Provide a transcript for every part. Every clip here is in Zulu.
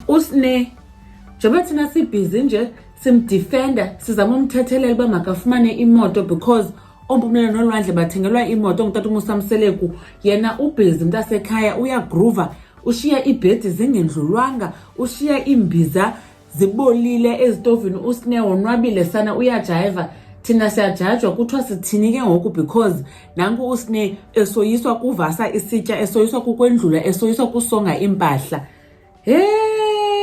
Usne njengoba thina sibhizi nje simdefender sizama umthethelela uba makafumane imoto because ompumela nolwandle bathengelwa imoto ngutata Musa Mseleku. Yena ubhizi mntasekhaya uyagroova, ushiya ibhedi zingendlulwanga, ushiya imbiza zibolile ezitovini. Usne wonwabile sana, uyajayiva. Thina siyajajwa kuthiwa sithini ke ngoku because nanku usne esoyiswa kuvasa isitya, esoyiswa kukwendlula, esoyiswa kusonga impahla.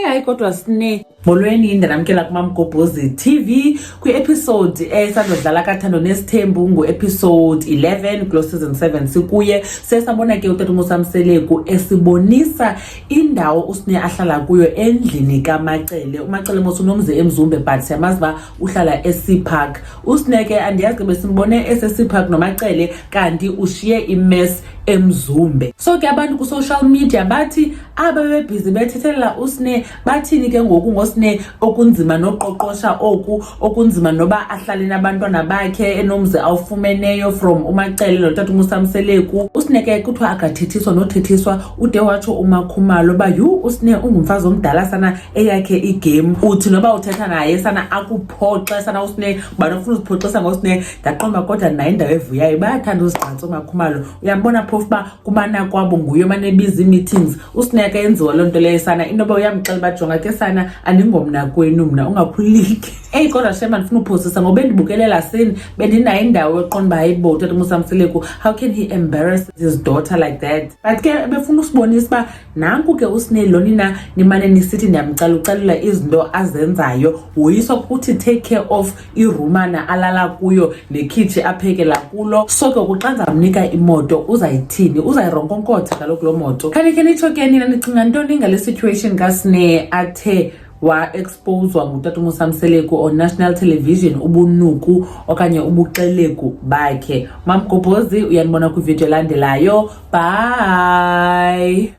Hayi kodwa Sne, molweni ndinamkela kuMamgobhozi TV kwi-episode esandodlala kaThando Nesthembu ngu-episode 11 kulo season 7 sikuye. Sesabona ke utata Musa Mseleku esibonisa indawo usne ahlala kuyo endlini kaMacele. uMacele mosunomzi eMzumbe but siyamazi uba uhlala eSeapark. Usne ke andiyazi ke besimbone eseSeapark noMacele kanti ushiye imess eMzumbe. So ke abantu ku-social media bathi abebebhizi bethethelela usne bathini ke ngoku ngosne okunzima noqoqosha oku okunzima noba ahlale nabantwana bakhe enomzi awufumeneyo from uMacele notata Musa Mseleku. Usne ke kuthiwa akathethiswa nothethiswa ude watsho umakhumalo ba usne ungumfazi omdala sana eyakhe igame. Uthi noba uthetha naye sana akuphoxe sana usne banofuna uziphoxisa ngosne. Ndaqomba kodwa naye indawo evuyayo bayathanda uzigqatsa umakhumalo. Uyambona phofu ba kumana kwabo nguye manebizi meetings. Usne akayenziwa loo nto leyo sana inoba uyamxela bajonga ke sana andingomna kwenu mna ungakhuliki. Kodwa shema ndifuna uphosisa ngoba endibukelela sini bendinayo indawo yoqonda hayibo utata Musa Mseleku, how can he embarrass his daughter like that? But ke befuna usibonisa uba nanku ke usne lonina nimane nisithi ndiyamcalucalula izinto azenzayo, woyiswa kuthi take care of irumana alala kuyo nekhitshi aphekela kulo. So ke kuxanza mnika imoto uzayithini, uzayironkonkotha kaloku lo moto. Khanike nitsho ke nina nicinga ntoni ngale situation kaSne athe wa-exposwa ngutata Musa Mseleku on national television ubunuku okanye ubuxeleku bakhe? Mamgobhozi uyanibona kwivideo elandelayo. Bye.